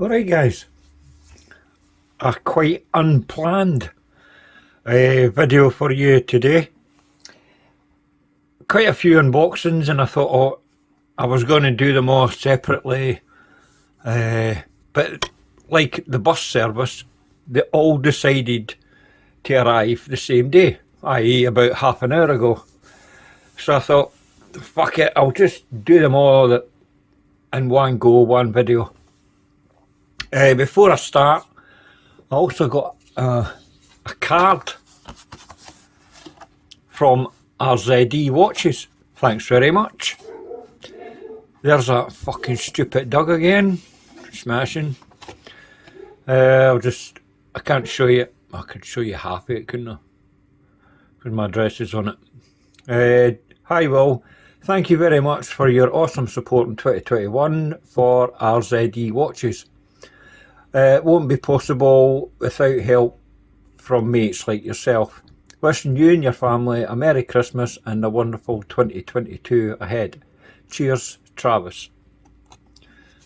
Alright guys, a quite unplanned video for you today. Quite a few unboxings, and I thought I was going to do them all separately, but like the bus service, they all decided to arrive the same day, i.e. about half an hour ago. So I thought, fuck it, I'll just do them all in one go, one video. Before I start, I also got a card from RZD Watches. Thanks very much. There's a fucking stupid dog again, smashing. I can't show you. I could show you half of it, couldn't I? Because my address is on it. Hi Will, thank you very much for your awesome support in 2021 for RZD Watches. It won't be possible without help from mates like yourself. Wishing you and your family a Merry Christmas and a wonderful 2022 ahead. Cheers, Travis.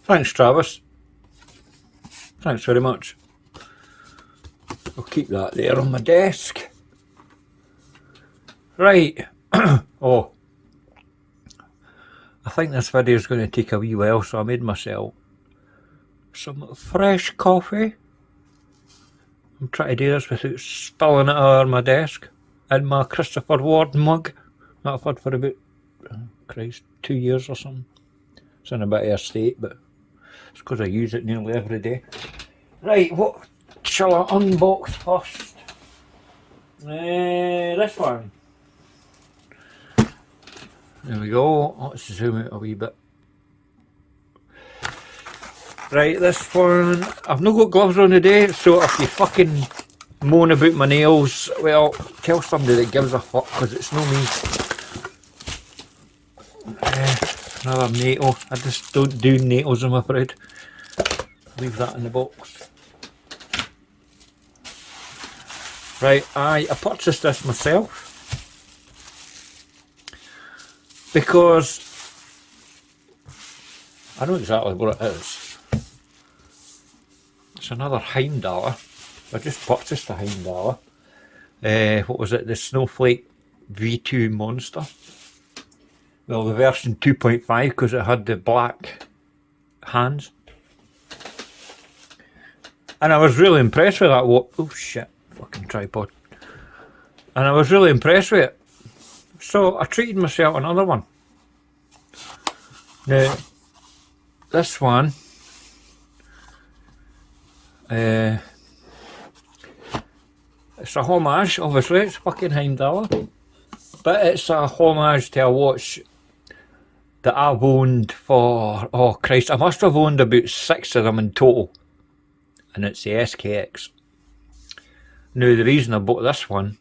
Thanks, Travis. Thanks very much. I'll keep that there on my desk. Right. Oh, I think this video is going to take a wee while, so I made myself some fresh coffee. I'm trying to do this without spilling it all over my desk. In my Christopher Ward mug that I've had for about, Christ, 2 years or something. It's in a bit of a state, but it's because I use it nearly every day. Right, what shall I unbox first? This one. There we go. Let's zoom out a wee bit. Right, this one, I've not got gloves on today, so if you fucking moan about my nails, well, tell somebody that gives a fuck, because it's no me. Another NATO. I just don't do NATOs, I'm afraid. Leave that in the box. Right, I purchased this myself because I know exactly what it is. It's another Heimdallr. I just purchased a Heimdallr. What was it? The Snowflake V2 Monster. Well, the version 2.5, because it had the black hands. And I was really impressed with that. Oh shit, fucking tripod. And I was really impressed with it. So I treated myself another one. Now, this one, it's a homage, obviously, it's fucking Heimdallr, but it's a homage to a watch that I've owned for, oh Christ, I must have owned about 6 of them in total, and it's the SKX. Now the reason I bought this one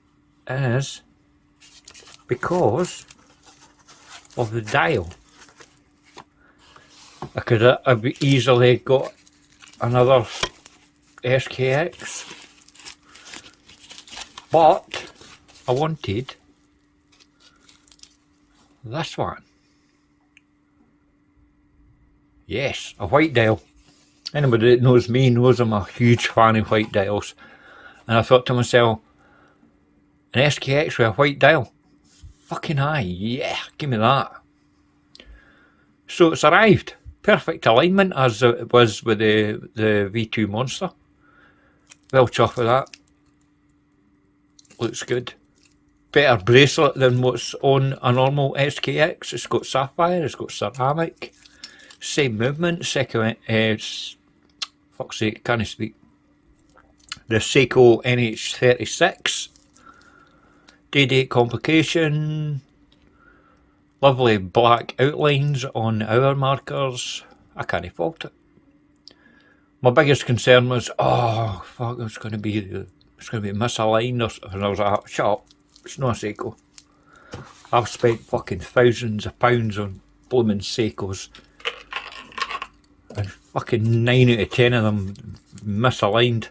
is because of the dial. I could have easily got another SKX, but I wanted this one. Yes, a white dial. Anybody that knows me knows I'm a huge fan of white dials, and I thought to myself, an SKX with a white dial, fucking aye, yeah, give me that. So it's arrived. Perfect alignment as it was with the V2 Monster. Well chuffed with that. Looks good. Better bracelet than what's on a normal SKX. It's got sapphire, it's got ceramic. Same movement, fuck's sake, can't speak. The Seiko NH36. Day-date complication. Lovely black outlines on hour markers. I can't fault it. My biggest concern was, oh fuck, it's going to be misaligned, and I was like, shut up, it's not a Seiko. I've spent fucking thousands of pounds on blooming Seikos, and fucking 9 out of 10 of them misaligned.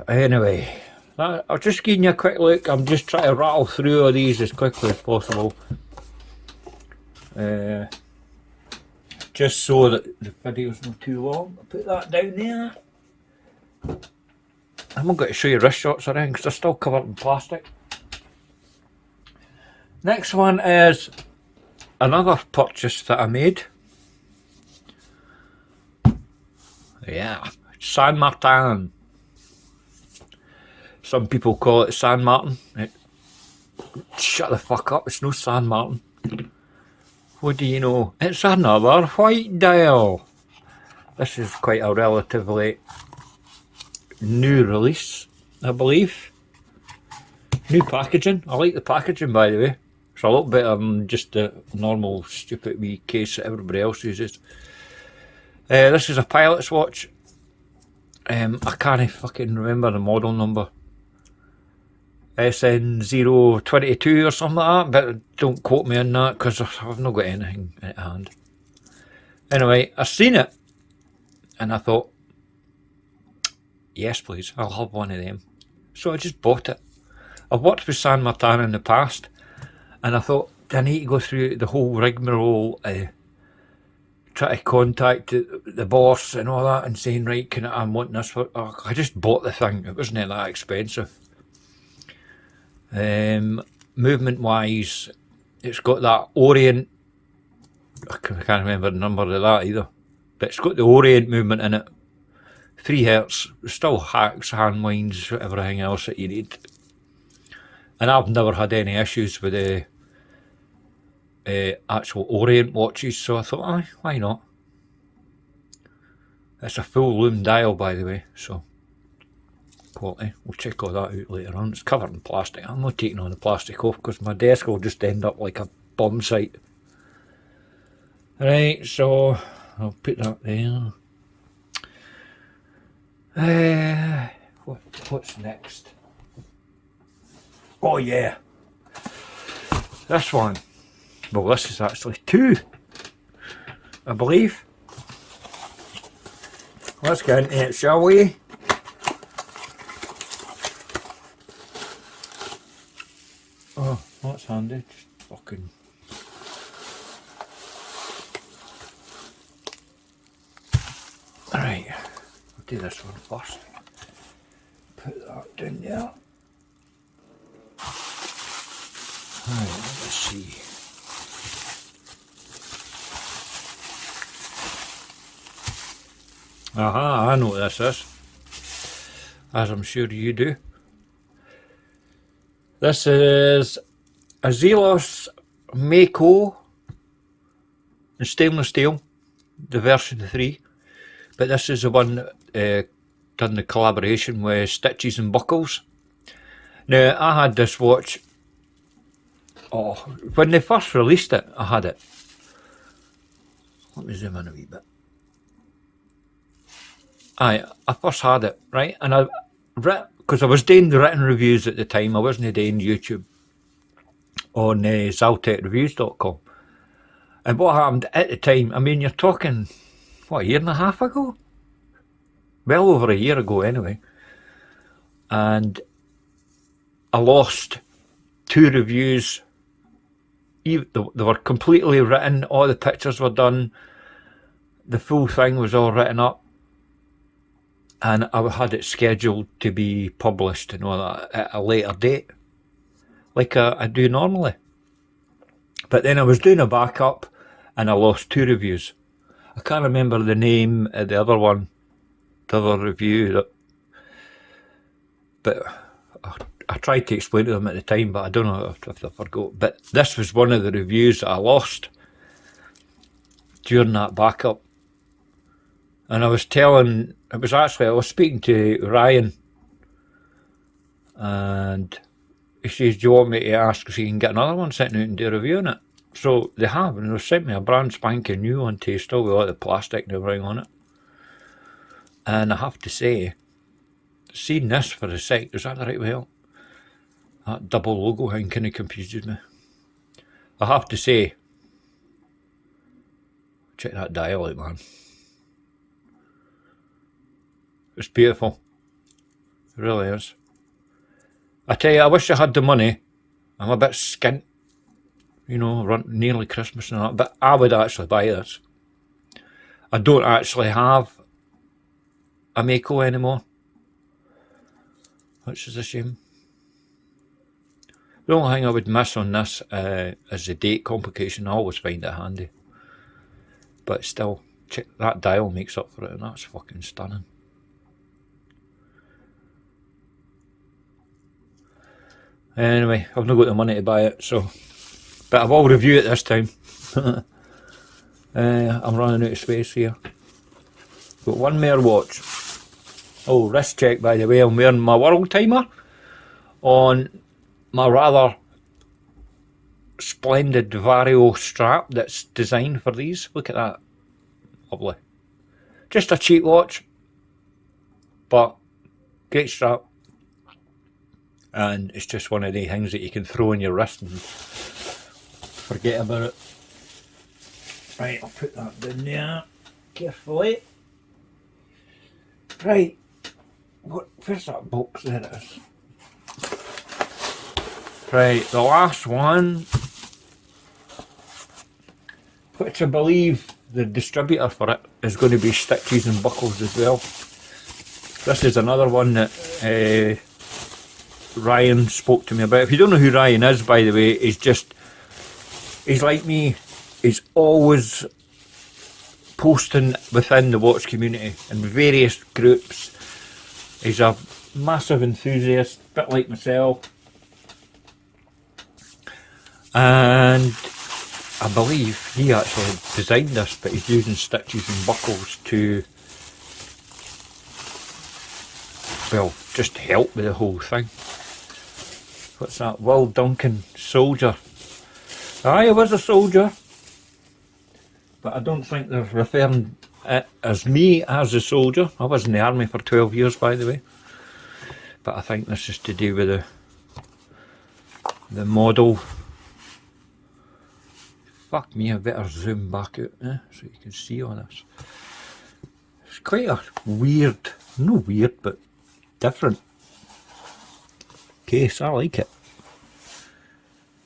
Anyway, I'll just give you a quick look. I'm just trying to rattle through all these as quickly as possible. just so that the video's not too long. I'll put that down there. I'm not going to show you wrist shots or anything because they're still covered in plastic. Next one is another purchase that I made. Yeah, San Martin. Some people call it San Martin. Shut the fuck up, it's no San Martin. What do you know? It's another white dial. This is quite a relatively new release, I believe. New packaging. I like the packaging, by the way. It's a lot better than just the normal stupid wee case that everybody else uses. This is a pilot's watch. I can't fucking remember the model number. SN022 or something like that, but don't quote me on that because I've not got anything at hand. Anyway, I seen it and I thought, yes please, I'll have one of them. So I just bought it. I've worked with San Martin in the past and I thought, do I need to go through the whole rigmarole, try to contact the boss and all that and saying, right, I'm wanting this for... Oh, I just bought the thing, it wasn't that expensive. Movement wise, it's got that Orient, I can't remember the number of that either, but it's got the Orient movement in it, 3 Hz, still hacks, hand winds, everything else that you need. And I've never had any issues with the actual Orient watches, so I thought, why not? It's a full lume dial, by the way, so quality. We'll check all that out later on. It's covered in plastic. I'm not taking all the plastic off because my desk will just end up like a bomb site. Right, so I'll put that there. What's next? Oh yeah, this one. Well, this is actually 2, I believe. Let's get into it, shall we? Oh, that's handy. Just fucking... Alright, I'll do this one first. Put that down there. Alright, let's see. Aha, I know what this is. As I'm sure you do. This is a Zelos Mako in stainless steel, the version 3. But this is the one that done the collaboration with Stitches and Buckles. Now, I had this watch, when they first released it, I had it. Let me zoom in a wee bit. I first had it, right? And because I was doing the written reviews at the time, I wasn't doing YouTube on zaltekreviews.com. And what happened at the time, I mean, you're talking, what, a year and a half ago? Well over a year ago anyway. And I lost 2 reviews. They were completely written, all the pictures were done, the full thing was all written up. And I had it scheduled to be published and all that at a later date, like I do normally. But then I was doing a backup and I lost 2 reviews. I can't remember the name of the other one, the other review. But I tried to explain to them at the time, but I don't know if I forgot. But this was one of the reviews that I lost during that backup. And I was speaking to Ryan, and he says, do you want me to ask if you can get another one sent out and do a review on it? So they have, and they've sent me a brand spanking new one to still with all the plastic and everything on it. And I have to say, seeing this for a sec, is that the right way? That double logo thing kind of confuses me. I have to say, check that dial out, man. It's beautiful. It really is. I tell you, I wish I had the money. I'm a bit skint. You know, nearly Christmas and that. But I would actually buy this. I don't actually have a Mako anymore, which is a shame. The only thing I would miss on this is the date complication. I always find it handy. But still, that dial makes up for it, and that's fucking stunning. Anyway, I've not got the money to buy it, so... But I will review it this time. I'm running out of space here. Got one more watch. Oh, wrist check by the way, I'm wearing my world timer on my rather splendid Vario strap that's designed for these. Look at that. Lovely. Just a cheap watch, but great strap. And it's just one of the things that you can throw on your wrist and forget about it. Right, I'll put that down there carefully. Right, where's that box? There it is. Right, the last one, which I believe the distributor for it is going to be Stitches and Buckles as well. This is another one that Ryan spoke to me about. If you don't know who Ryan is, by the way, he's like me. He's always posting within the watch community in various groups. He's a massive enthusiast, a bit like myself. And I believe he actually designed this, but he's using Stitches and Buckles to, well, just help with the whole thing. What's that? Will Duncan, soldier. I was a soldier, but I don't think they're referring it as me as a soldier. I was in the army for 12 years, by the way. But I think this is to do with the model. Fuck me, I better zoom back out so you can see all this. It's quite a weird, no weird, but different case. I like it.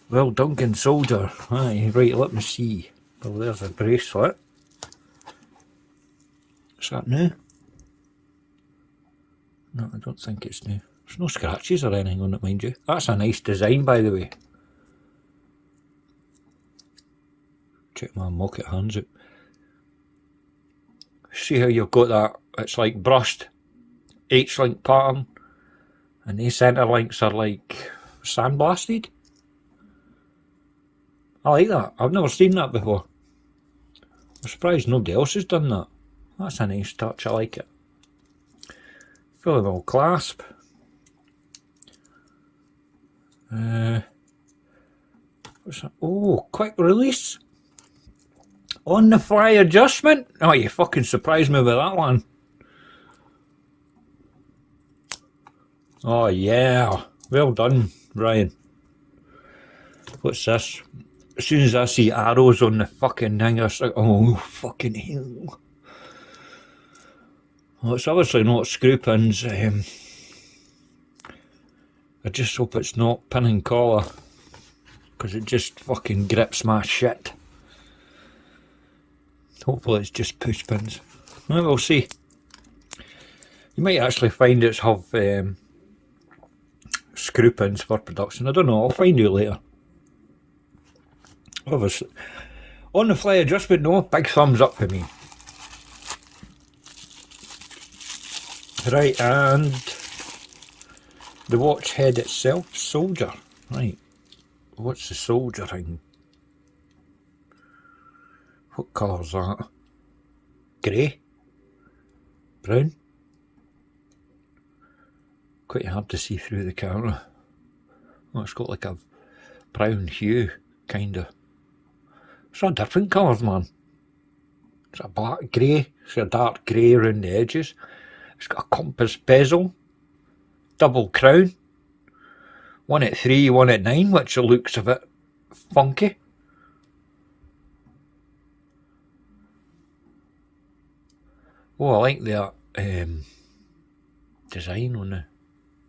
Well, Duncan soldier. Aye, right, let me see. Well, there's a bracelet. Is that new? No, I don't think it's new. There's no scratches or anything on it, mind you. That's a nice design, by the way. Check my market hands out. See how you've got that? It's like brushed H-link pattern, and these centre links are like sandblasted. I like that. I've never seen that before. I'm surprised nobody else has done that. That's a nice touch. I like it. Fully well clasp. What's that? Oh, quick release. On the fly adjustment. Oh, you fucking surprised me with that one. Oh yeah. Well done, Ryan. What's this? As soon as I see arrows on the fucking thing, I was like, oh fucking hell. Well, it's obviously not screw pins. I just hope it's not pin and collar, because it just fucking grips my shit. Hopefully it's just push pins. Well, we'll see. You might actually find it's have screw pins for production. I don't know, I'll find out later. Obviously. On the fly adjustment, no, big thumbs up for me. Right, and the watch head itself, soldier. Right, what's the soldier thing? What colour's that? Grey? Brown? Quite hard to see through the camera. Oh, it's got like a brown hue, kinda. It's all different colours, man. It's a black grey, it's a dark grey around the edges. It's got a compass bezel, double crown, one at 3, one at 9, which looks a bit funky. Oh, I like the design on the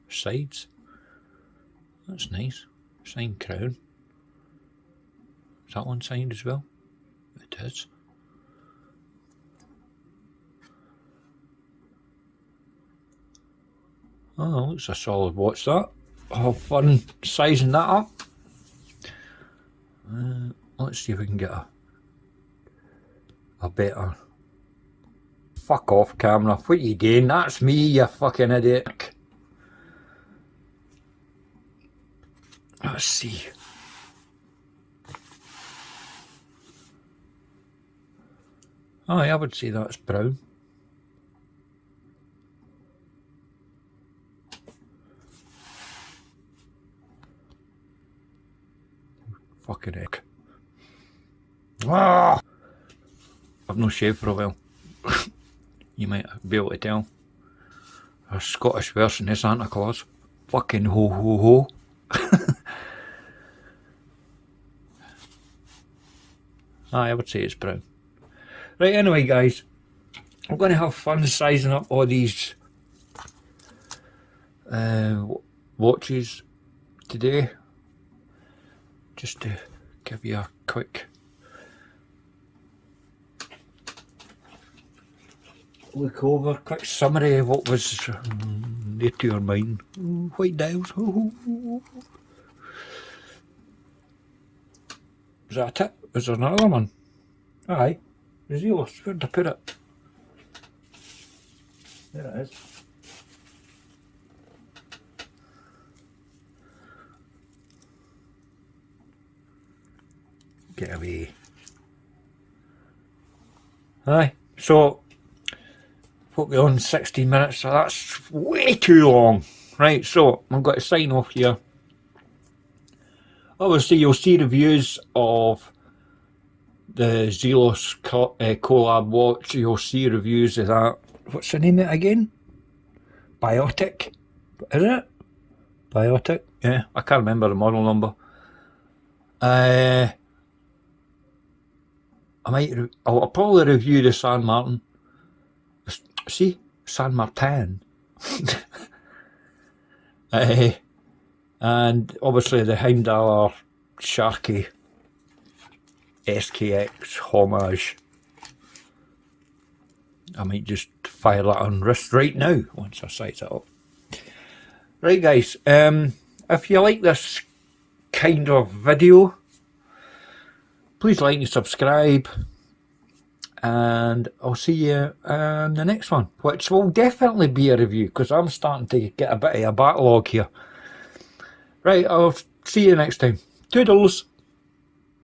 sides. That's nice. Signed crown. Is that one signed as well? It is. Oh, looks a solid watch that. Have fun sizing that up. Let's see if we can get a better... Fuck off, camera. What are you doing? That's me, you fucking idiot. Let's see. Oh, yeah, I would say that's brown. Fucking heck. Ah! I've no shaved for a while. You might be able to tell. A Scottish version of Santa Claus. Fucking ho ho ho. I would say it's brown. Right, anyway guys, I'm going to have fun sizing up all these watches today, just to give you a quick look over, quick summary of what was near to your mind. White dials. Is that it? Is there another one? Aye. Zelos, where'd I put it? There it is. Get away. Aye, so put me on 16 minutes, so that's way too long. Right, so I'm going to sign off here. Obviously you'll see reviews of the Zelos collab watch. You'll see reviews of that. What's the name of it again? Biotic? Is it? Biotic? Yeah, I can't remember the model number. I'll probably review the San Martin. See? San Martin. And obviously the Heimdallr Sharky SKX homage. I might just fire that on wrist right now once I size it up. Right guys, if you like this kind of video, please like and subscribe, and I'll see you in the next one, which will definitely be a review because I'm starting to get a bit of a backlog here. Right, I'll see you next time. Toodles!